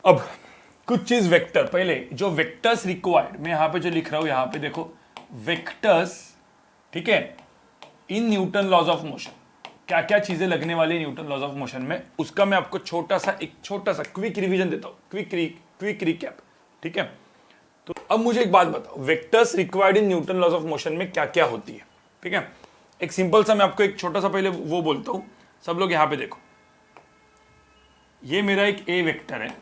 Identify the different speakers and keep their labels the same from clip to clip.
Speaker 1: अब कुछ चीज वेक्टर, पहले जो वेक्टर्स रिक्वायर्ड, मैं यहां पे जो लिख रहा हूं, यहां पे देखो वेक्टर्स, ठीक है, इन न्यूटन लॉज ऑफ मोशन, क्या क्या चीजें लगने वाली न्यूटन लॉज ऑफ मोशन में, उसका मैं आपको एक छोटा सा क्विक रिवीजन देता हूं, क्विक रिकैप, ठीक है। तो अब मुझे एक बात बताओ, vectors required in Newton laws of motion में क्या क्या होती है, ठीक है। एक सिंपल सा मैं आपको एक छोटा सा पहले वो बोलता हूं, सब लोग यहां पे देखो, ये मेरा एक ए वेक्टर है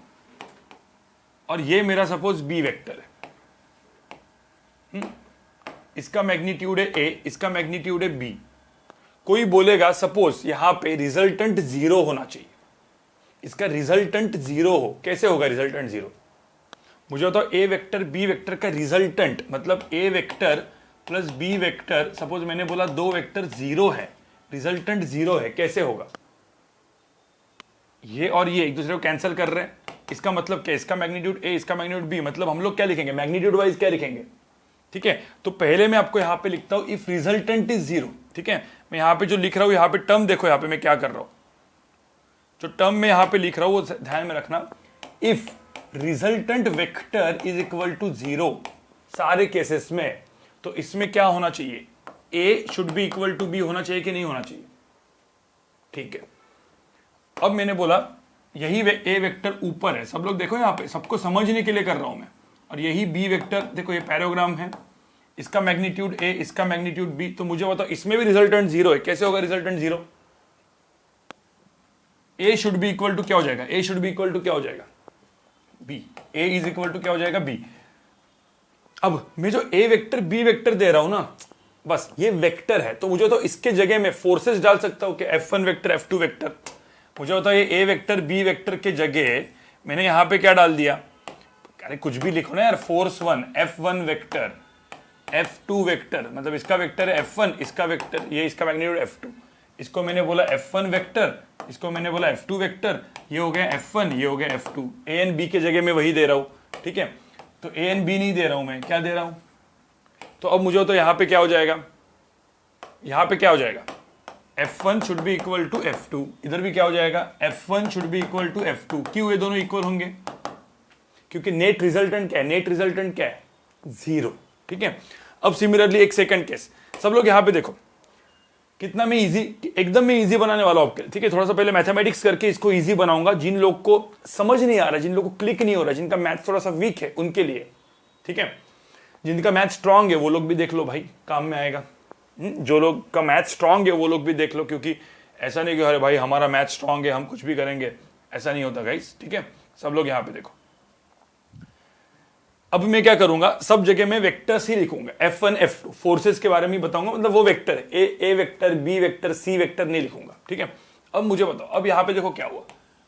Speaker 1: और ये मेरा सपोज बी वेक्टर है। इसका मैग्नीट्यूड है ए, इसका मैग्नीट्यूड है बी। कोई बोलेगा सपोज यहां पे रिजल्टेंट 0 होना चाहिए, इसका रिजल्टेंट 0 हो, कैसे होगा रिजल्टेंट 0? मुझे बताओ, ए वेक्टर बी वेक्टर का रिजल्टेंट, मतलब A vector plus B vector, suppose मैंने बोला दो वेक्टर 0 है, रिजल्टेंट 0 है, कैसे होगा? ये और ये एक दूसरे को कैंसिल कर रहे हैं, इसका मतलब क्या? इसका मैग्नीट्यूड ए, इसका मैग्नीट्यूड बी, मतलब हम लोग क्या लिखेंगे? मैग्नीट्यूड वाइज क्या लिखेंगे, ठीक है। तो पहले मैं आपको यहां पे लिखता हूं इफ रिजल्टेंट इज 0, ठीक है। मैं यहां पे जो लिख रहा हूं, यहां पे टर्म देखो, यहां पे मैं क्या कर रहा हूं, जो टर्म में यहां पे लिख रहा हूं वो ध्यान में रखना। If resultant vector is equal to 0 सारे केसेस में, तो इसमें क्या होना चाहिए? A should be equal to B होना चाहिए कि नहीं होना चाहिए? ठीक है। अब मैंने बोला यही ए वेक्टर ऊपर है, सब लोग देखो यहां पे, सबको समझने के लिए कर रहा हूं मैं, और यही बी वेक्टर देखो, ये पैराग्राम है, इसका मैग्नीट्यूड ए, इसका मैग्नीट्यूड बी। तो मुझे बताओ इसमें भी रिजल्टेंट 0 है, कैसे होगा resultant 0? A should be equal to क्या हो जाएगा? A should be equal to क्या हो जाएगा? B. A is equal to क्या हो जाएगा? बी। अब मैं जो ए वेक्टर बी वेक्टर दे रहा हूं ना, बस ये वेक्टर है, तो मुझे तो इसके जगह में फोर्सेस डाल सकता हूं कि F1 वेक्टर F2 वेक्टर। मुझे बताओ ये ए वेक्टर बी वेक्टर के जगह मैंने यहां पे क्या डाल दिया? अरे कुछ भी लिखो ना यार, force 1 F1 vector F2 vector, मतलब इसका वेक्टर है F1, इसका वेक्टर, ये इसका मैग्नीट्यूड F2, इसको मैंने बोला F1 वेक्टर, इसको मैंने बोला F2 वेक्टर, ये हो गया F1, ये हो गया F2। ए एंड बी के जगह में वही दे रहा हूं, ठीक है। तो ए एंड बी नहीं दे रहा हूं मैं, क्या दे रहा हूं? तो अब मुझे तो यहां पे क्या हो जाएगा? यहां पे क्या हो जाएगा? F1 should be equal to F2, इधर भी क्या हो जाएगा? F1 should be equal to F2। क्यों ये दोनों इक्वल होंगे? क्योंकि नेट रिजल्टेंट क्या है? नेट रिजल्टेंट क्या है? 0, ठीक है। अब सिमिलरली एक सेकंड केस, सब लोग यहां पे देखो, कितना मैं इजी, एकदम मैं इजी बनाने वाला हूं आपके, ठीक है। थोड़ा सा पहले मैथमेटिक्स करके इसको इजी बनाऊंगा, जिन लोग को समझ नहीं आ रहा, जिन लोग को क्लिक नहीं हो रहा, जिनका मैथ थोड़ा सा वीक है उनके लिए, ठीक है। जिनका मैथ स्ट्रांग है वो लोग भी देख लो भाई, काम में आएगा। जो लोग का मैथ स्ट्रांग है वो लोग भी देख लो, क्योंकि ऐसा नहीं कि अरे भाई हमारा मैथ स्ट्रांग है हम कुछ भी करेंगे, ऐसा नहीं होता गाइस, ठीक है। सब लोग यहां पे देखो, अब मैं क्या करूंगा, सब जगह में वेक्टर्स ही लिखूंगा, F1 F2, फोर्सेस के बारे में बताऊंगा, मतलब वो वेक्टर है, A vector B vector C vector नहीं लिखूंगा, ठीक है। अब मुझे बताओ, अब यहां पे देखो क्या हुआ,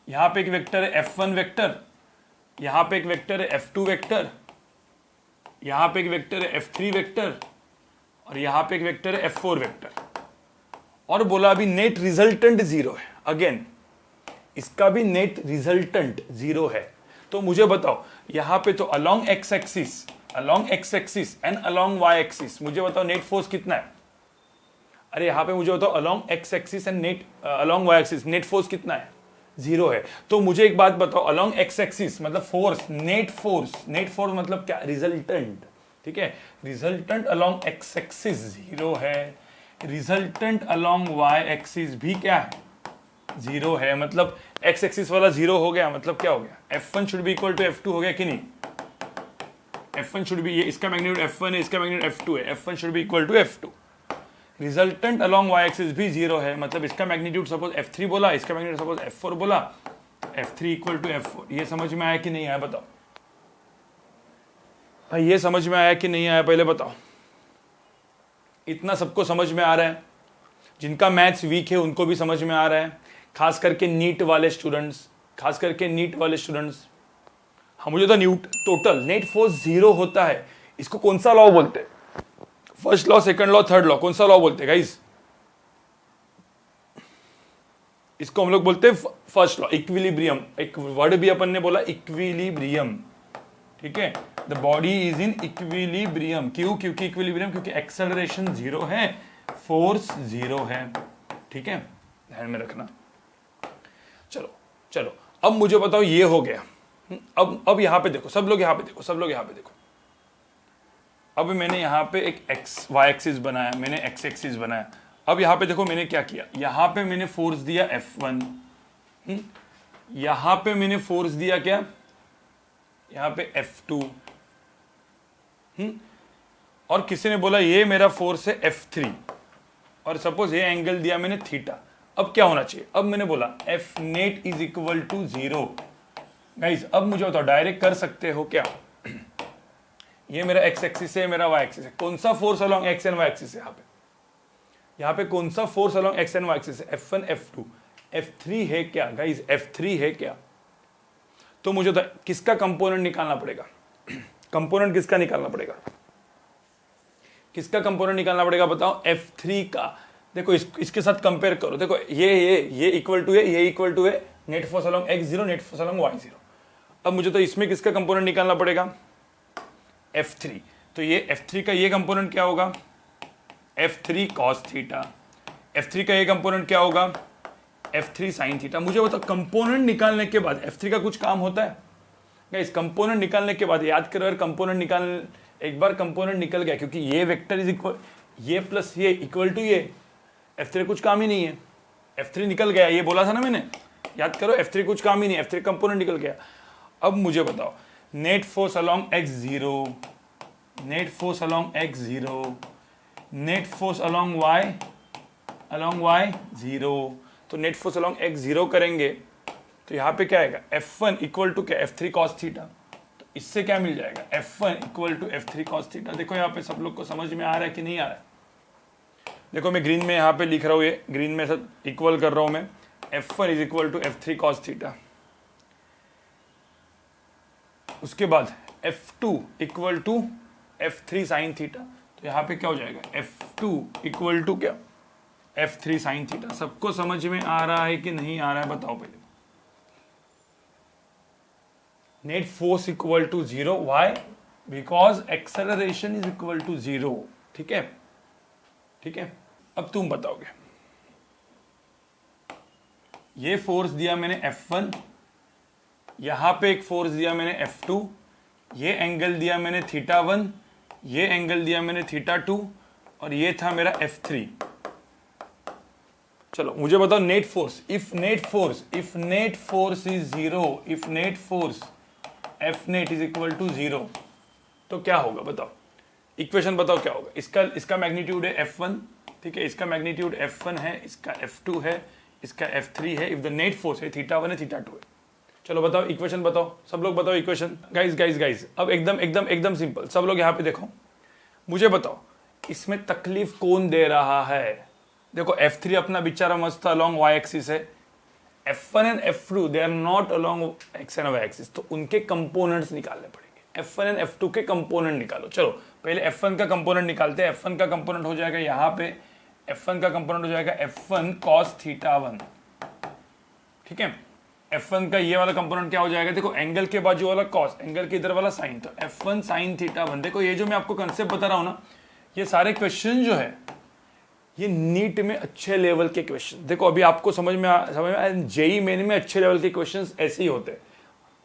Speaker 1: यहां पे एक वेक्टर है F1 वेक्टर, यहां पे एक वेक्टर है F2 वेक्टर, यहां पे एक वेक्टर है F3 वेक्टर, और यहां पे एक वेक्टर है F4 वेक्टर, और बोला अभी नेट रिजल्टेंट 0 है। अगेन इसका भी नेट रिजल्टेंट 0 है। तो मुझे बताओ यहां पे तो along X axis and along Y axis, मुझे बताओ नेट फोर्स कितना है? अरे यहां पे मुझे बताओ along X axis and net along Y axis net force कितना है? 0 है। तो मुझे एक बात बताओ, अलोंग एक्स एक्सिस मतलब फोर्स, नेट फोर्स मतलब क्या? रिजल्टेंट, ठीक है। रिजल्टेंट अलोंग एक्स एक्सिस 0 है, रिजल्टेंट अलोंग वाई एक्सिस भी क्या है? 0 है। मतलब एक्स एक्सिस वाला 0 हो गया, मतलब क्या हो गया? F1 should be equal to F2 हो गया कि नहीं? F1 शुड बी, ये इसका मैग्नीट्यूड F1 है, इसका मैग्नीट्यूड F2 है, F1 should be equal to F2। Resultant along Y axis भी 0 है, मतलब इसका मैग्नीट्यूड सपोज F3 बोला, इसका मैग्नीट्यूड सपोज F4 बोला, F3 इक्वल टू F4। ये समझ में आया कि नहीं आया बताओ भाई, ये समझ में आया कि नहीं आया पहले बताओ। इतना सबको समझ में आ रहा है? जिनका मैथ्स वीक है उनको भी समझ में आ रहा है, खास करके नीट वाले स्टूडेंट्स, हाँ। मुझे तो टोटल नेट फोर्स 0 होता है, इसको कौन सा लॉ बोलते हैं? First law, second law, third law, कौन सा लॉ बोलते हैं गाइस? इसको हम लोग बोलते हैं फर्स्ट लॉ, इक्विलिब्रियम। एक वर्ड भी अपन ने बोला इक्विलिब्रियम, ठीक है। The body is in equilibrium. क्यों? क्योंकि इक्विलिब्रियम, क्योंकि एक्सेलरेशन 0 है, फोर्स 0 है, ठीक है, ध्यान में रखना। चलो अब मुझे बताओ, ये हो गया, अब यहां पे देखो, सब लोग यहां पे देखो, सब लोग यहां पे देखो। अब मैंने यहां पे एक एक्स वाई एक्सिस बनाया, मैंने एक्स एक्सिस बनाया। अब यहां पे देखो मैंने क्या किया, यहां पे मैंने फोर्स दिया F1, यहां पे मैंने फोर्स दिया क्या, यहां पे F2, और किसी ने बोला ये मेरा फोर्स है F3, और सपोज ये एंगल दिया मैंने थीटा। अब क्या होना चाहिए, अब मैंने बोला F net is equal to 0। Guys अब मुझे बताओ, डायरेक्ट कर सकते हो क्या, ये मेरा एक्स एक्सिस है, मेरा वाई एक्सिस है, कौन सा force along X and Y axis है, यहाँ पे कौन सा force along X and Y axis है, F1 F2 F3 है क्या गाइस, F3 है क्या। तो मुझे तो किसका कंपोनेंट निकालना पड़ेगा, कंपोनेंट किसका निकालना पड़ेगा, किसका कंपोनेंट निकालना पड़ेगा बताओ, F3 का। देखो इसके साथ कंपेयर करो, देखो ये इक्वल टू है, ये इक्वल टू है net force along x0, net force along y0। अब मुझे तो इसमें किसका कंपोनेंट निकालना पड़ेगा, F3। तो ये F3 का ये कंपोनेंट क्या होगा, F3 cos थीटा। F3 का ये कंपोनेंट क्या होगा, F3 sin थीटा। मुझे बताओ कंपोनेंट निकालने के बाद F3 का कुछ काम होता है गाइस, कंपोनेंट निकालने के बाद याद करो यार, कंपोनेंट निकाल, एक बार कंपोनेंट निकल गया, क्योंकि ये वेक्टर इज इक्वल, ये प्लस ये इक्वल टू ये, F3 कुछ काम ही नहीं है, F3 निकल गया, ये बोला था ना मैंने, याद करो F3 कुछ काम ही नहीं, F3 कंपोनेंट निकल गया। अब मुझे बताओ net force along x0, net force along x0, net force along y 0। तो नेट फोर्स अलोंग x0 करेंगे तो यहाँ पे क्या आएगा, F1 इक्वल टू क्या, F3 cos थीटा। तो इससे क्या मिल जाएगा, F1 equal to F3 cos theta. देखो यहाँ पे सब लोग को समझ में आ रहा है कि नहीं आ रहा है, देखो मैं ग्रीन में यहाँ पे लिख रहा हूँ, ये ग्रीन में सब इक्वल कर रहा हूँ मैं, F1 is equal to F3 cos theta. उसके बाद F2 equal to F3 sin theta. तो यहाँ पे क्या हो जाएगा, F2 इक्वल टू क्या, F3 sin थीटा। सबको समझ में आ रहा है कि नहीं आ रहा है बताओ पहले। Net force equal to 0, why, because acceleration is equal to 0। ठीक है, ठीक है। अब तुम बताओगे, ये फोर्स दिया मैंने F1, यहां पे एक फोर्स दिया मैंने F2, ये एंगल दिया मैंने θ1, ये एंगल दिया मैंने θ2, और ये था मेरा F3। चलो मुझे बताओ net force, if net force is 0, if net force F net is equal to 0, तो क्या होगा बताओ, इक्वेशन बताओ क्या होगा। इसका मैग्नीट्यूड है F1, ठीक है, इसका मैग्नीट्यूड F1 है, इसका F2 है, इसका F3 है। इफ द नेट फोर्स है θ1 है θ2 है। चलो बताओ इक्वेशन बताओ, सब लोग बताओ इक्वेशन। गाइस अब एकदम सिंपल, सब लोग यहाँ पे देखो, मुझे बताओ इसमें तकलीफ कौन दे रहा है। देखो F3 अपना बेचारा मस्त अलोंग y एक्सिस है, F1 and F2 they are not along x and y axis, तो उनके कंपोनेंट्स निकालने पड़ेंगे। F1 एंड F2 के कंपोनेंट निकालो। चलो पहले F1 का कंपोनेंट निकालते हैं। F1 का कंपोनेंट हो जाएगा यहाँ पे, F1 का कंपोनेंट हो जाएगा F1 cos θ1, ठीक है। F1 का ये वाला कंपोनेंट क्या हो जाएगा, देखो एंगल के बाजू वाला cos, एंगल के इधर वाला sin, तो F1 sin θ1। देखो ये जो मैं आपको कंसेप्ट बता रहा हूं ना, ये सारे क्वेश्चन जो है ये नीट में अच्छे लेवल के क्वेश्चन, देखो अभी आपको समझ में आया, जेई मेन में अच्छे लेवल के क्वेश्चंस ऐसे ही होते हैं।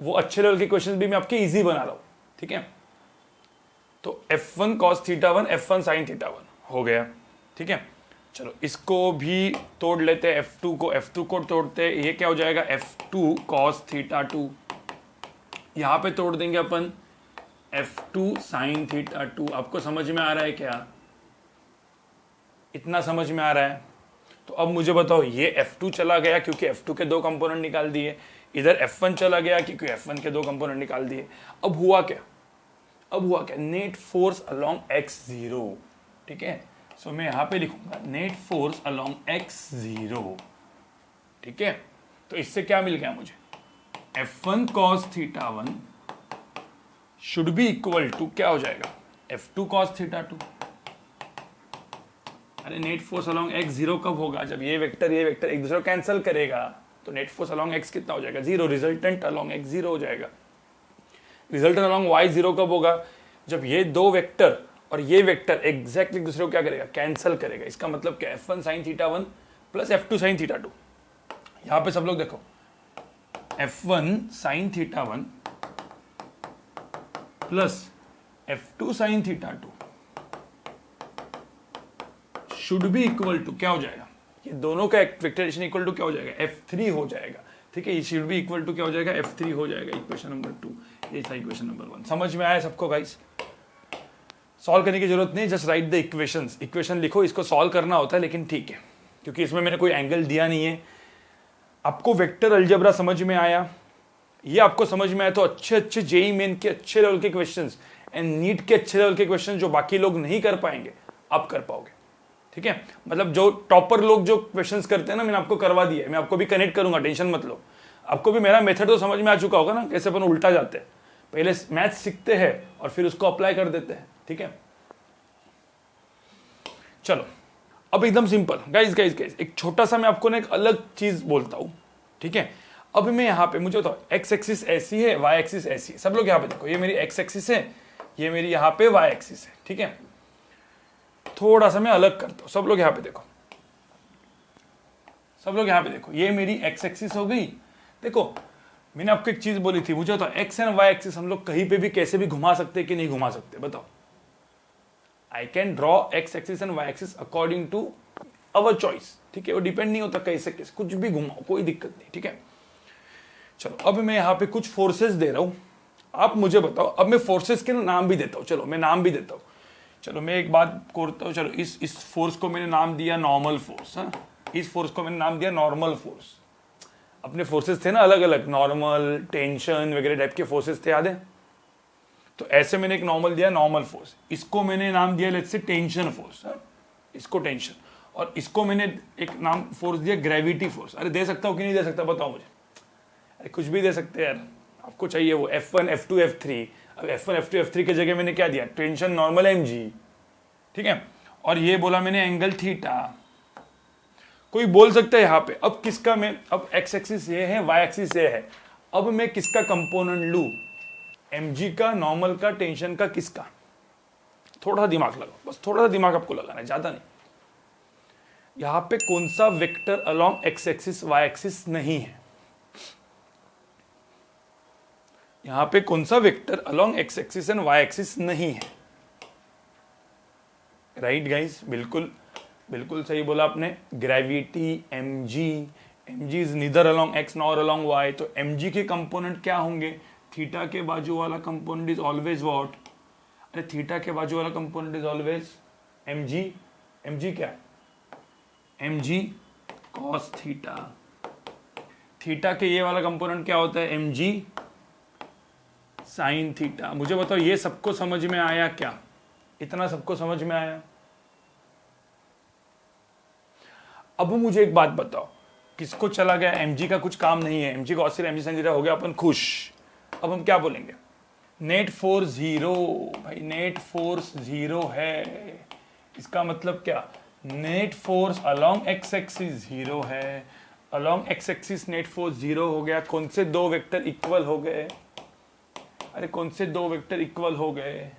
Speaker 1: वो अच्छे लेवल के क्वेश्चंस भी मैं आपके इजी बना रहा हूं, ठीक है। तो F1 cos θ1, F1 sin θ1 हो गया, ठीक है। चलो इसको भी तोड़ लेते हैं, F2 को तोड़ते हैं, ये क्या हो जाएगा F2 cos θ2, यहां पे तोड़ देंगे अपन F2 sin θ2। आपको समझ में आ रहा है क्या, इतना समझ में आ रहा है। तो अब मुझे बताओ, ये F2 चला गया क्योंकि F2 के दो कंपोनेंट निकाल दिए, इधर F1 चला गया क्योंकि F1 के दो कंपोनेंट निकाल दिए। अब हुआ क्या, नेट फोर्स अलोंग x0, ठीक है। सो मैं यहां पे लिखूंगा नेट फोर्स अलोंग x0, ठीक है। तो इससे क्या मिल गया मुझे, F1 cos θ1 should be equal to क्या हो जाएगा, F2 cos θ2। अरे नेट फोर्स अलोंग x0 कब होगा, जब ये वेक्टर एक दूसरे को कैंसिल करेगा, तो नेट फोर्स अलोंग x कितना हो जाएगा, 0। रिजल्टेंट अलोंग x0 हो जाएगा। रिजल्टेंट अलोंग y0 कब होगा, जब ये दो वेक्टर और ये वेक्टर एग्जैक्टली एक दूसरे को क्या करेगा, कैंसिल करेगा। इसका मतलब क्या, F1 sin θ1 plus F2 sin θ2। यहां पे सब लोग देखो, F1 sin θ1 plus F2 sine theta 2 should be equal to क्या हो जाएगा, ये दोनों का वेक्टराइजेशन इक्वल टू क्या हो जाएगा, F3 हो जाएगा। ठीक है, ये शुड बी इक्वल टू क्या हो जाएगा, F3 हो जाएगा। इक्वेशन नंबर 2, ये था इक्वेशन नंबर 1। समझ में आया सबको गाइस? सॉल्व करने की जरूरत नहीं, just right the equations. Equation लिखो, इसको सॉल्व करना होता है, लेकिन ठीक है क्योंकि इसमें मैंने कोई एंगल दिया नहीं है। आपको वेक्टर अलजेब्रा समझ में आया, ये आपको समझ में आया तो अच्छे अच्छे जेई मेन के अच्छे लेवल के क्वेश्चंस एंड नीट के अच्छे लेवल के क्वेश्चन जो बाकी लोग नहीं कर पाएंगे आप कर पाओगे। ठीक है, मतलब जो टॉपर लोग जो क्वेश्चंस करते हैं ना, मैंने आपको करवा दिया है, मैं आपको भी कनेक्ट करूंगा, टेंशन मत लो। आपको भी मेरा मेथड तो समझ में आ चुका होगा ना, कैसे अपन उल्टा जाते हैं, पहले मैथ सीखते हैं और फिर उसको अप्लाई कर देते हैं। ठीक है, चलो अब एकदम सिंपल गाइस गाइस गाइस, एक छोटा सा मैं आपको ना एक अलग चीज बोलता हूं। ठीक है, अब मैं यहाँ पे मुझे बताओ एक्स एक्सिस ऐसी है, वाई एक्सिस ऐसी है। सब लोग यहाँ पे देखो, ये मेरी एक्स एक्सिस है, ये मेरी यहाँ पे वाई एक्सिस है। ठीक है, थोड़ा सा मैं अलग करता हूं, सब लोग यहाँ पे देखो, सब लोग यहाँ पे देखो, ये मेरी एक्स एक्सिस हो गई। देखो मैंने आपको एक चीज बोली थी, मुझे बताओ एक्स एंड वाई एक्सिस हम लोग कहीं पे भी कैसे भी घुमा सकते हैं कि नहीं घुमा सकते, बताओ। I can draw X axis and Y axis according to our choice. ठीक है, वो डिपेंड नहीं होता कैसे कैसे, कुछ भी घुमाओ, कोई दिक्कत नहीं। ठीक है, चलो अब मैं यहाँ पे कुछ फोर्सेस दे रहा हूं, आप मुझे बताओ। अब मैं फोर्सेस के नाम भी देता हूं, चलो मैं नाम भी देता हूं। चलो मैं एक बात करता हूं, चलो इस फोर्स को मैंने नाम दिया नॉर्मल फोर्स। हाँ, इस फोर्स को मैंने नाम दिया नॉर्मल फोर्स। अपने फोर्सेस थे ना अलग अलग, नॉर्मल, टेंशन वगैरह टाइप के फोर्सेस थे, याद है? तो ऐसे मैंने एक नॉर्मल दिया, नॉर्मल फोर्स। इसको मैंने नाम दिया लेट्स से टेंशन फोर्स, इसको टेंशन। और इसको मैंने एक नाम फोर्स दिया ग्रेविटी फोर्स। अरे दे सकता हूँ कि नहीं दे सकता, बताओ मुझे। अरे कुछ भी दे सकते हैं यार, आपको चाहिए वो F1 F2 F3। अब F1 F2 F3 की जगह मैंने क्या दिया, टेंशन नॉर्मल mg। ठीक है, और ये बोला मैंने एंगल थीटा। कोई बोल सकता है यहाँ पे अब किसका मैं, अब एक्स एक्सिस ये है, वाई एक्सिस ये है, अब मैं किसका कंपोनेंट लू, mg का, नॉर्मल का, टेंशन का, किसका? थोड़ा सा दिमाग लगाओ, बस थोड़ा सा दिमाग आपको लगाना है, ज्यादा नहीं। यहां पे कौन सा vector along X axis Y axis नहीं है, यहां पे कौन सा vector along X axis and Y axis नहीं है? राइट गाइस, बिल्कुल बिल्कुल सही बोला आपने, gravity mg। mg is neither along X nor along Y, तो mg के कंपोनेंट क्या होंगे, थीटा के बाजू वाला कंपोनेंट इज ऑलवेज व्हाट, अरे थीटा के बाजू वाला component is always mg। mg क्या है, mg cos थीटा। थीटा के ये वाला कंपोनेंट क्या होता है, mg साइन थीटा। मुझे बताओ ये सबको समझ में आया क्या, इतना सबको समझ में आया? अब मुझे एक बात बताओ, किसको चला गया, mg का कुछ काम नहीं है, mg cos theta mg sine theta हो गया, अपन खुश। अब हम क्या बोलेंगे, नेट फोर्स 0। भाई नेट फोर्स 0 है, इसका मतलब क्या, net force along X axis 0 है। Along X axis net force 0 हो गया। कौन से दो वेक्टर इक्वल हो गए, अरे कौन से दो वेक्टर इक्वल हो गए,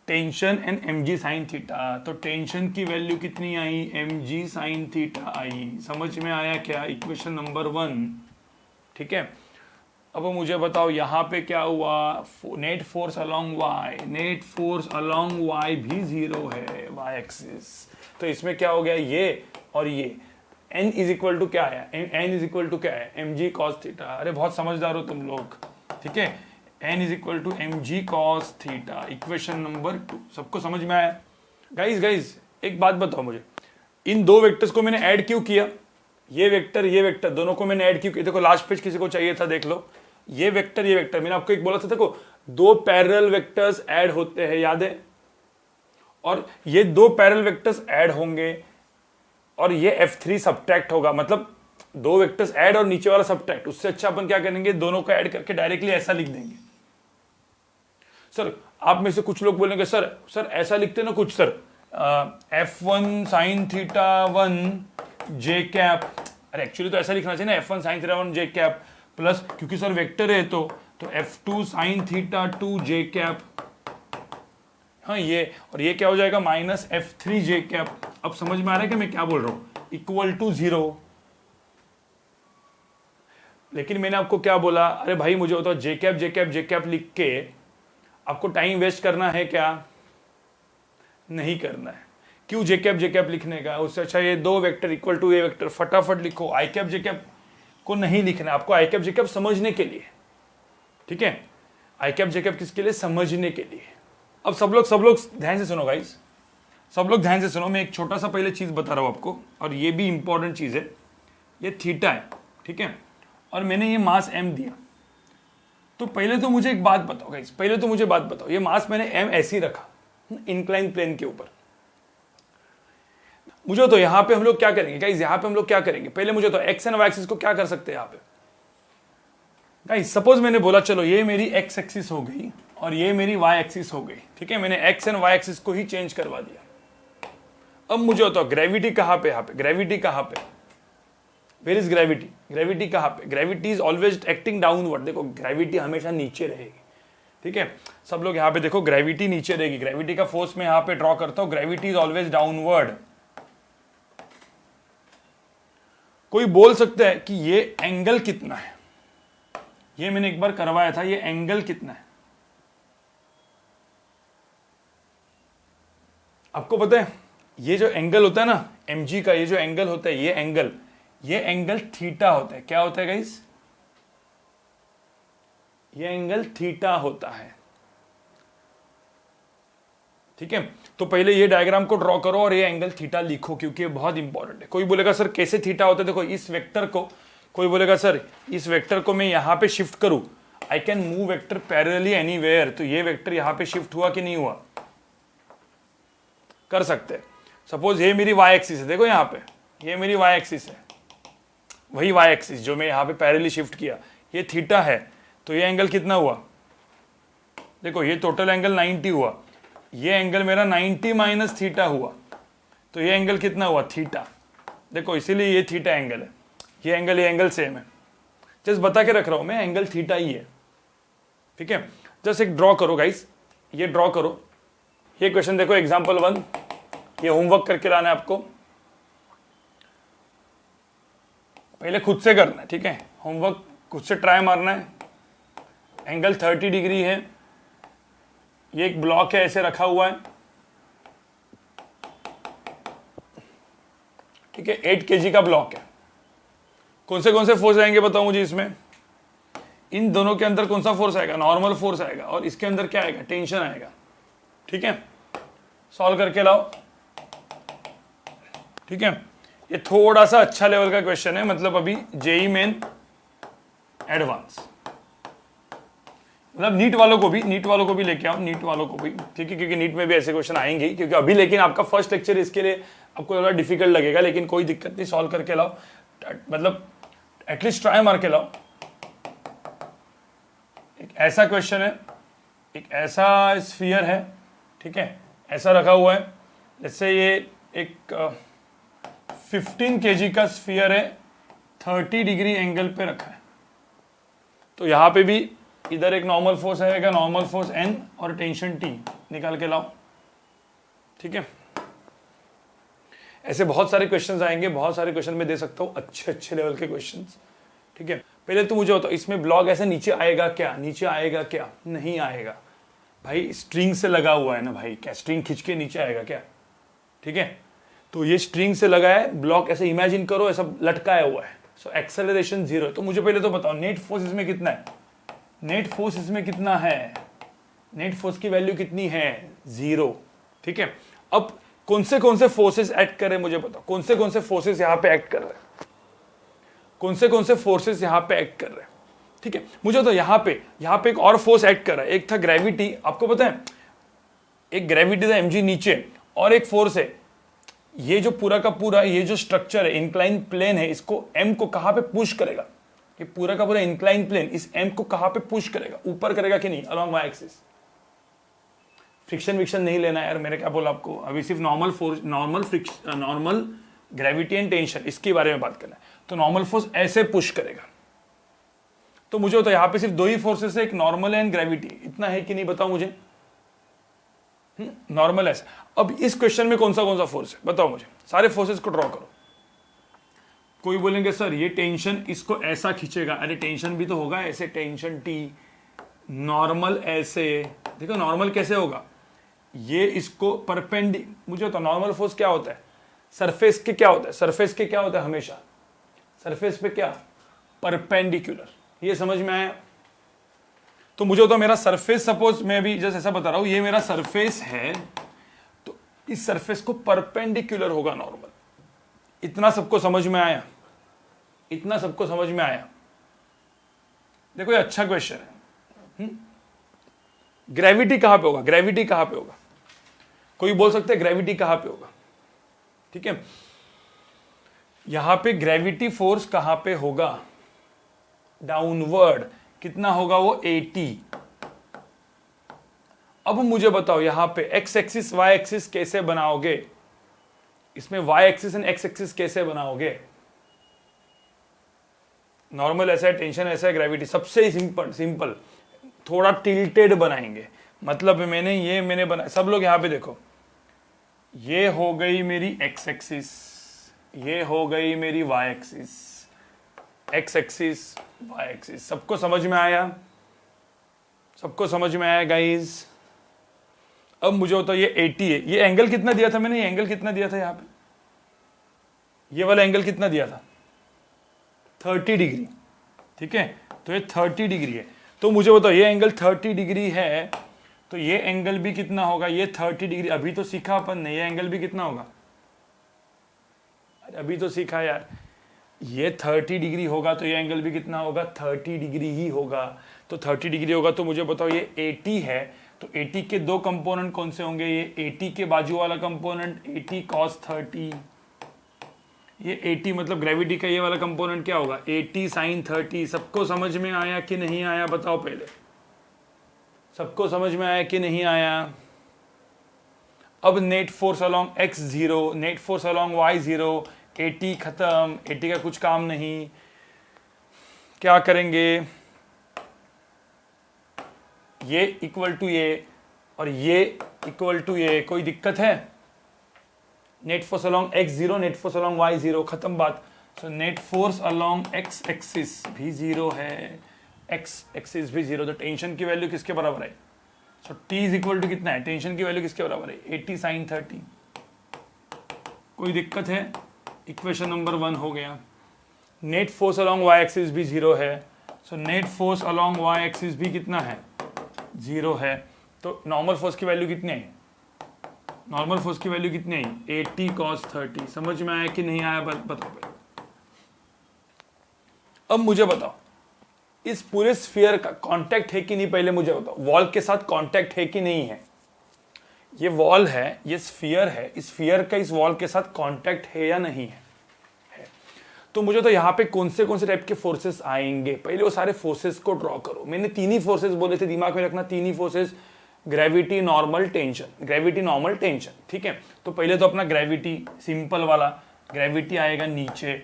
Speaker 1: tension and mg sine theta. तो टेंशन की वैल्यू कितनी आई, mg साइन थीटा आई। समझ में आया क्या, इक्वेशन नंबर 1। ठीक है, अब मुझे बताओ यहाँ पे क्या हुआ, net force along y, net force along y भी 0 है, y एक्सिस। तो इसमें क्या हो गया, ये और ये n इज इक्वल टू क्या है, n इज इक्वल टू क्या है, mg cos थीटा। अरे बहुत समझदार हो तुम लोग। ठीक है, n is equal to mg cos theta, equation number 2। सबको समझ में आया? गाइस एक बात बताओ मुझे, इन दो वेक्टर्स को मैंने ऐड क्यों किया, ये वेक्टर दोनों को मैंने ऐड क्यों किया? देखो लास्ट पेज किसी को चाहिए था, देख लो, ये वेक्टर मैंने आपको एक बोला था, देखो दो पैरेलल वेक्टर्स ऐड होते हैं, याद है? और ये दो पैरेलल वेक्टर्स ऐड होंगे और ये F3 सब्ट्रैक्ट होगा, मतलब दो वेक्टर्स ऐड और नीचे वाला सब्ट्रैक्ट। उससे अच्छा अपन क्या करेंगे, दोनों को ऐड करके डायरेक्टली ऐसा लिख देंगे। सर आप में से कुछ लोग बोलेंगे सर ऐसा लिखते ना कुछ, सर F1 साइन थीटा 1 जे कैप। अरे एक्चुअली तो ऐसा लिखना चाहिए ना, F1 साइन थीटा 1 जे कैप प्लस, क्योंकि सर वेक्टर है तो F2 साइन थीटा 2 जे कैप। हाँ ये, और ये क्या हो जाएगा, माइनस F3 जे कैप। अब समझ में आ रहा है कि मैं क्या बोल रहा हूं, इक्वल टू 0। लेकिन मैंने आपको क्या बोला, अरे भाई मुझे बताओ जे कैप लिख के आपको टाइम वेस्ट करना है क्या? नहीं करना है। क्यों जे कैप लिखने का? उससे अच्छा ये दो vector equal to A vector फटाफट लिखो। आई कैप जे कैप को नहीं लिखना, आपको आई कैप जे कैप समझने के लिए, ठीक है? आई कैप जे कैप किसके लिए? समझने के लिए। अब सब लोग ध्यान से सुनो गाइस, सब लोग ध्यान से सुनो। मैं एक छोटा सा पहले चीज बता रहा हूं आपको, और ये भी इंपॉर्टेंट चीज है। ये थीटा है, ठीक है, और मैंने ये मास एम दिया। तो पहले तो मुझे एक बात बताओ गाइस, पहले तो मुझे बात बताओ, ये मास मैंने एम ऐसे ही रखा इंक्लाइन प्लेन के ऊपर। मुझे तो यहां पे हम लोग क्या करेंगे गाइस, यहां पे हम लोग क्या करेंगे? पहले मुझे तो एक्स एंड वाई एक्सिस को क्या कर सकते हैं यहां पे गाइस? सपोज मैंने बोला चलो ये मेरी एक्स एक्सिस हो गई और ये मेरी वाई एक्सिस हो गई, ठीक है? मैंने एक्स एंड वाई एक्सिस को ही चेंज करवा दिया। अब मुझे बताओ ग्रेविटी कहां पे? यहां पे ग्रेविटी कहां पे? Where is gravity? ग्रेविटी कहां पे? Gravity is always acting downward. देखो ग्रेविटी हमेशा नीचे रहेगी, ठीक है? सब लोग यहां पे देखो, ग्रेविटी नीचे रहेगी। ग्रेविटी का फोर्स मैं यहां पे ड्रॉ करता हूं, ग्रेविटी इज ऑलवेज डाउनवर्ड। कोई बोल सकता है कि ये एंगल कितना है? ये मैंने एक बार करवाया था, ये एंगल कितना है? आपको पता है ये जो एंगल होता है ना mg का, ये जो एंगल होता है, ये एंगल थीटा होता है। क्या होता है गाइस? ये एंगल थीटा होता है, ठीक है? तो पहले ये डायग्राम को ड्रॉ करो और ये एंगल थीटा लिखो, क्योंकि ये बहुत इंपॉर्टेंट है। कोई बोलेगा सर कैसे थीटा होता है? देखो इस वेक्टर को, कोई बोलेगा सर इस वेक्टर को मैं यहां पे शिफ्ट करूं, I can move vector parallelly anywhere. तो ये वेक्टर यहां पे शिफ्ट हुआ कि नहीं हुआ? कर सकते हैं। सपोज ये मेरी वाई एक्सिस है, देखो यहां पे ये मेरी वाई एक्सिस है, वही वाई एक्सिस जो मैं यहां पे पैरेलली शिफ्ट किया, ये थीटा है। तो ये एंगल कितना हुआ? देखो ये टोटल एंगल 90 हुआ, ये एंगल मेरा 90 माइनस थीटा हुआ, तो ये एंगल कितना हुआ? थीटा। देखो इसीलिए ये थीटा एंगल है, ये एंगल सेम है। जस्ट बता के रख रहा हूं मैं, एंगल थीटा ही है, ठीक है? जस्ट एक ड्रॉ करो गाइस, ये ड्रॉ करो। ये क्वेश्चन देखो एग्जांपल 1, ये होमवर्क करके लाना है आपको, पहले खुद से करना है, ठीक है? होमवर्क खुद से ट्राई मारना है। एंगल 30 डिग्री है, ये एक ब्लॉक है ऐसे रखा हुआ है, ठीक है? 8 kg का ब्लॉक है। कौन से फोर्स आएंगे बताओ मुझे इसमें? इन दोनों के अंदर कौन सा फोर्स आएगा? नॉर्मल फोर्स आएगा, और इसके अंदर क्या आएगा? टेंशन आएगा, ठीक है? सॉल्व करके लाओ, ठीक है? ये थोड़ा सा अच्छा लेवल का क्वेश्चन है, मतलब अभी जेई मेन एडवांस, मतलब नीट वालों को भी लेके आओ, नीट वालों को भी, ठीक है? क्योंकि नीट में भी ऐसे क्वेश्चन आएंगे, क्योंकि अभी लेकिन आपका फर्स्ट लेक्चर, इसके लिए आपको थोड़ा डिफिकल्ट लगेगा, लेकिन कोई दिक्कत नहीं, सॉल्व करके लाओ, मतलब एटलीस्ट ट्राई मार के लाओ। एक ऐसा क्वेश्चन है, एक ऐसा स्फीयर है, ठीक है? ऐसा रखा हुआ है, जैसे ये एक 15 kg का स्फीयर है, 30 डिग्री एंगल पे रखा है। तो यहां पे भी इधर एक नॉर्मल फोर्स आएगा, नॉर्मल फोर्स N और टेंशन T, निकाल के लाओ, ठीक है? ऐसे बहुत सारे क्वेश्चंस आएंगे, बहुत सारे क्वेश्चन मैं दे सकता हूं, अच्छे लेवल के क्वेश्चंस, ठीक है? पहले तो मुझे बताओ इसमें ब्लॉक ऐसे नीचे आएगा क्या? नीचे आएगा क्या? नहीं आएगा भाई, स्ट्रिंग से लगा हुआ है ना भाई, क्या स्ट्रिंग खींच के नीचे आएगा क्या? ठीक है? तो ये स्ट्रिंग से लगा है, ब्लॉक ऐसे इमेजिन करो, ऐसा लटकाया हुआ है, सो एक्सेलरेशन 0 है। तो मुझे पहले तो बताओ नेट फोर्स इसमें कितना है? नेट फोर्स इसमें कितना है? नेट फोर्स की वैल्यू कितनी है? 0, ठीक है? अब कौन से फोर्सेस एक्ट कर रहे हैं मुझे बताओ, कौन से फोर्सेस यहां पे एक्ट कर रहे हैं? कौन से फोर्सेस यहां पे एक्ट कर रहे हैं? ठीक है, मुझे तो यहां पे एक और फोर्स एक्ट कर रहा है। एक था ग्रेविटी, आपको पता है, एक ग्रेविटी था mg नीचे, और एक फोर्स है, ये जो पूरा का पूरा ये जो स्ट्रक्चर है, इंक्लाइन प्लेन है, इसको m को कहां पे पुश करेगा? ये पूरा का पूरा इंक्लाइन प्लेन इस m को कहां पे पुश करेगा? ऊपर करेगा कि नहीं? Along Y axis. फ्रिक्शन विक्शन नहीं लेना यार, मैंने क्या बोला आपको? अभी सिर्फ normal force, normal gravity and tension, इसके बारे में बात करना है। तो नॉर्मल फोर्स ऐसे पुश करेगा। तो मुझे तो यहां पे सिर्फ 2 ही फोर्सेस है, एक नॉर्मल एंड ग्रेविटी, इतना है कि नहीं बताओ मुझे? नॉर्मल ऐसा। अब इस क्वेश्चन में कौन सा फोर्स है बताओ मुझे? सारे फोर्सेस को ड्रॉ करो। कोई बोलेंगे सर ये टेंशन इसको ऐसा खींचेगा, अरे टेंशन भी तो होगा ऐसे, टेंशन T, नॉर्मल ऐसे, देखो नॉर्मल कैसे होगा, ये इसको मुझे तो नॉर्मल फोर्स क्या होता है, सरफेस के क्या होता है, सरफेस के क्या होता है हमेशा, सरफेस पे क्या, परपेंडिकुलर। ये समझ में आया? तो मुझे तो मेरा सरफेस, सपोज मैं अभी जैसे ऐसा बता रहा हूं, ये मेरा सरफेस है, तो इस सरफेस को परपेंडिकुलर होगा नॉर्मल। इतना सबको समझ में आया? इतना सबको समझ में आया? देखो ये अच्छा क्वेश्चन है। ग्रेविटी कहां पे होगा, ग्रेविटी कहां पे होगा, कोई बोल सकता है ग्रेविटी कहां पे होगा? ठीक है, यहां पे ग्रेविटी फोर्स कहां पे होगा, डाउनवर्ड। कितना होगा वो, 80। अब मुझे बताओ यहां पे एक्स एक्सिस वाई एक्सिस कैसे बनाओगे, इसमें Y axis and X axis कैसे बनाओगे? नॉर्मल ऐसा है, टेंशन ऐसा है, ग्रेविटी सबसे सिंपल थोड़ा टिल्टेड बनाएंगे। मतलब मैंने बनाया, सब लोग यहां पे देखो, ये हो गई मेरी एक्स एक्सिस, ये हो गई मेरी Y axis, X axis Y axis. सबको समझ में आया? सबको समझ में आया गाइज? अब मुझे होता ये 80 है, ये एंगल कितना दिया था मैंने, ये एंगल कितना दिया था यहां पे, ये वाला एंगल कितना दिया था, 30 डिग्री। ठीक है, तो ये 30 डिग्री है, तो मुझे बताओ ये एंगल 30 डिग्री है, तो ये एंगल भी कितना होगा, ये 30 डिग्री। अभी तो सीखा अपन ने, ये एंगल भी कितना होगा, अरे अभी तो सीखा यार, ये 30 डिग्री होगा तो ये एंगल भी कितना होगा, 30 डिग्री ही होगा। तो 30 डिग्री होगा, तो मुझे बताओ ये 80 है, तो 80 के दो कंपोनेंट कौन से होंगे, ये 80 के बाजू वाला कंपोनेंट 80 cos 30, ये 80 मतलब ग्रेविटी का ये वाला कंपोनेंट क्या होगा, 80 sin 30। सबको समझ में आया कि नहीं आया, बताओ पहले, सबको समझ में आया कि नहीं आया? अब net force along x0, net force along y0, 80 खत्म, 80 का कुछ काम नहीं। क्या करेंगे, ये इक्वल टू ये और ये इक्वल टू ये, कोई दिक्कत है? Net force along x0, net force along y0, खत्म बात। सो net force along x axis भी 0 है, x एक्सिस भी 0, तो टेंशन की वैल्यू किसके बराबर है? सो t इज इक्वल टू कितना है, टेंशन की वैल्यू किसके बराबर है, 80 sin 30। कोई दिक्कत है? इक्वेशन नंबर 1 हो गया। Net force along y axis भी 0 है, सो net force along y axis भी कितना है, 0 है। तो नॉर्मल फोर्स की वैल्यू कितनी है, नॉर्मल फोर्स की वैल्यू कितनी है, 80 cos 30। समझ में आया कि नहीं आया, बताओ पहले। अब मुझे बताओ इस पूरे स्फीयर का कांटेक्ट है कि नहीं, पहले मुझे बताओ, वॉल के साथ कांटेक्ट है कि नहीं है? ये वॉल है, ये स्फीयर है, इस स्फीयर का इस वॉल के साथ कांटेक्ट है या नहीं है? तो मुझे तो यहाँ पे कौन से टाइप के फोर्सेस आएंगे, पहले वो सारे फोर्सेस को ड्रॉ करो। मैंने 3 ही फोर्सेस बोले थे, दिमाग में रखना, 3 ही forces, gravity, normal, tension. Gravity, normal, tension, ठीक है। तो पहले तो अपना ग्रेविटी सिंपल वाला, ग्रेविटी आएगा नीचे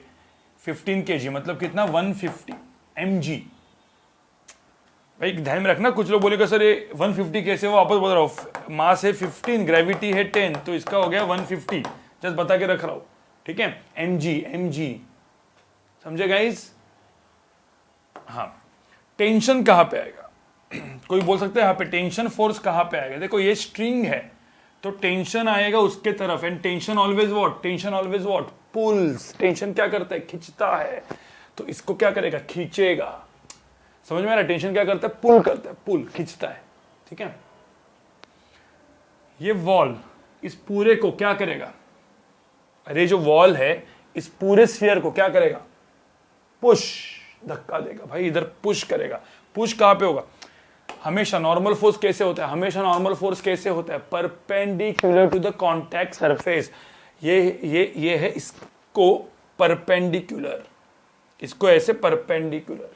Speaker 1: 15 kg, मतलब कितना, 150 mg। भाई ध्यान में रखना, कुछ लोग बोलेगा सर ये 150 कैसे हो, वापस बोल रहा हूँ, मास है 15, ग्रेविटी है 10, तो इसका हो गया 150, जस्ट बता के रख रहा हूँ, ठीक है। mg, समझे गाइस? हाँ, टेंशन कहां पे आएगा? कोई बोल सकता है यहाँ पे टेंशन फोर्स कहां पे आएगा? देखो ये स्ट्रिंग है, तो टेंशन आएगा उसके तरफ, and tension always what, tension always what, pulls. टेंशन क्या करता है, खींचता है, तो इसको क्या करेगा, खींचेगा। समझ में आ रहा है? टेंशन क्या करता है, पुल करता है, पुल, खींचता है, ठीक है। ये वॉल इस पूरे को क्या करेगा, अरे जो वॉल है इस पूरे स्फीयर को क्या करेगा, पुश, धक्का देगा भाई, इधर पुश करेगा। पुश कहां पे होगा? हमेशा नॉर्मल फोर्स कैसे होता है, हमेशा नॉर्मल फोर्स कैसे होता है, perpendicular to the contact surface. ये है इसको परपेंडिकुलर, इसको ऐसे परपेंडिकुलर,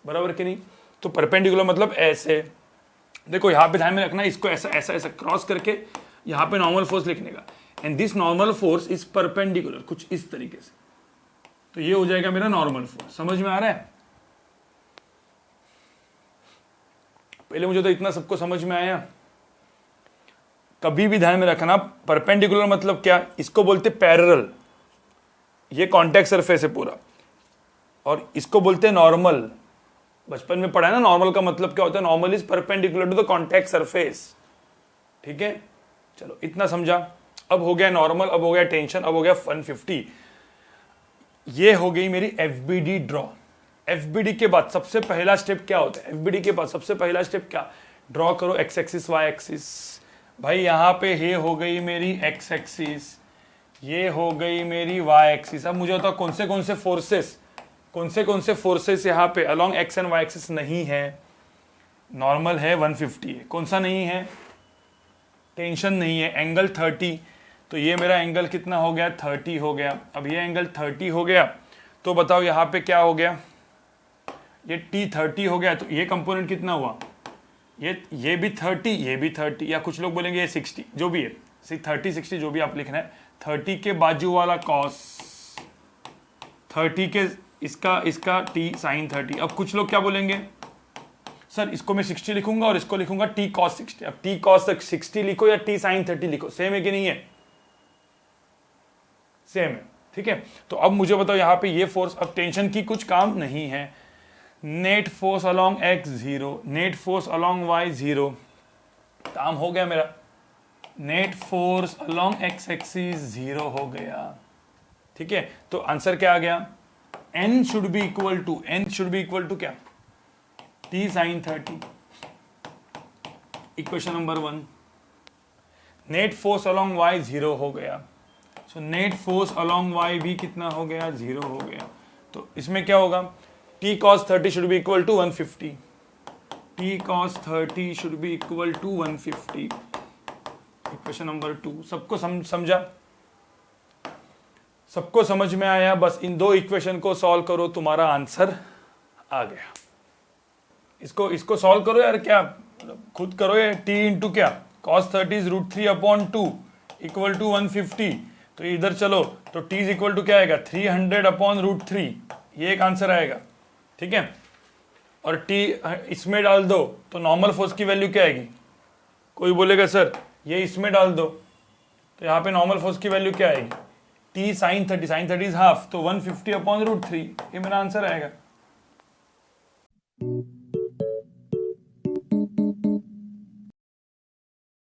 Speaker 1: बराबर कि नहीं? तो परपेंडिकुलर मतलब ऐसे, देखो यहां पे ध्यान में रखना, इसको ऐसा ऐसा ऐसा क्रॉस करके यहां पे नॉर्मल फोर्स लिखने का, and this normal force is perpendicular, कुछ इस तरीके से, तो ये हो जाएगा मेरा नॉर्मल फोर्स। समझ में आ रहा है? पहले मुझे तो इतना सबको समझ में आया। कभी भी ध्यान में रखना, परपेंडिकुलर मतलब क्या, इसको बोलते पैरेलल, ये कॉन्टैक्ट सरफेस है पूरा, और इसको बोलते हैं नॉर्मल, बचपन में पढ़ा है ना नॉर्मल का मतलब क्या होता है, normal is perpendicular to the contact surface. ठीक है, चलो इतना समझा। अब हो गया नॉर्मल, अब हो गया टेंशन, अब हो गया 150। ये हो गई मेरी एफबीडी ड्रॉ। एफबीडी के बाद सबसे पहला स्टेप क्या होता है, एफबीडी के बाद सबसे पहला स्टेप क्या, ड्रॉ करो एक्स एक्सिस वाई एक्सिस। भाई यहां पे ये हो गई मेरी एक्स एक्सिस, ये हो गई मेरी वाई एक्सिस। अब मुझे बताओ कौन से फोर्सेस यहाँ पे along X and Y axis नहीं है। नॉर्मल है 150 है, कौन सा नहीं है, टेंशन नहीं है, एंगल 30। तो ये मेरा एंगल कितना हो गया, 30 हो गया। अब ये एंगल 30 हो गया, तो बताओ यहाँ पे क्या हो गया, ये T 30 हो गया। तो ये कंपोनेंट कितना हुआ, ये भी 30, ये भी 30, या कुछ लोग बोलेंगे ये 60, जो भी है 30 60 जो भी आप लिखना है। 30 के बाजू वाला कॉस 30 के इसका T साइन 30। अब कुछ लोग क्या बोलेंगे, सर इसको मैं 60 लिखूंगा और इसको लिखूंगा T cos 60। अब T cos 60 लिखो या T sin 30 लिखो, सेम है कि नहीं है, सेम है। ठीक है, तो अब मुझे बताओ यहाँ पे ये फोर्स, अब टेंशन की कुछ काम नहीं है। Net force along x 0, net force along y 0, काम हो गया मेरा। Net force along x axis 0 हो गया। ठीक है, तो आंसर क्या आ गया, n should be equal to क्या, T sin 30। Equation number 1। Net force along y 0 हो गया, so net force along y भी कितना हो गया, 0 हो गया। तो इसमें क्या होगा, T cos 30 should be equal to 150, T cos 30 should be equal to 150। Equation number 2। सबको समझा, सबको समझ में आया। बस इन दो इक्वेशन को सॉल्व करो, तुम्हारा आंसर आ गया। इसको सॉल्व करो यार, क्या खुद करो ये। T इंटू क्या, cos 30 is √3/2 इक्वल टू 150। तो इधर चलो, तो T इज इक्वल टू क्या आएगा, 300/√3, ये एक आंसर आएगा। ठीक है, और T इसमें डाल दो तो नॉर्मल फोर्स की वैल्यू क्या आएगी, कोई बोलेगा सर ये इसमें डाल दो, तो यहाँ पे नॉर्मल फोर्स की वैल्यू क्या आएगी, T sin 30 इज हाफ, तो 150/√3, ये मेरा आंसर आएगा।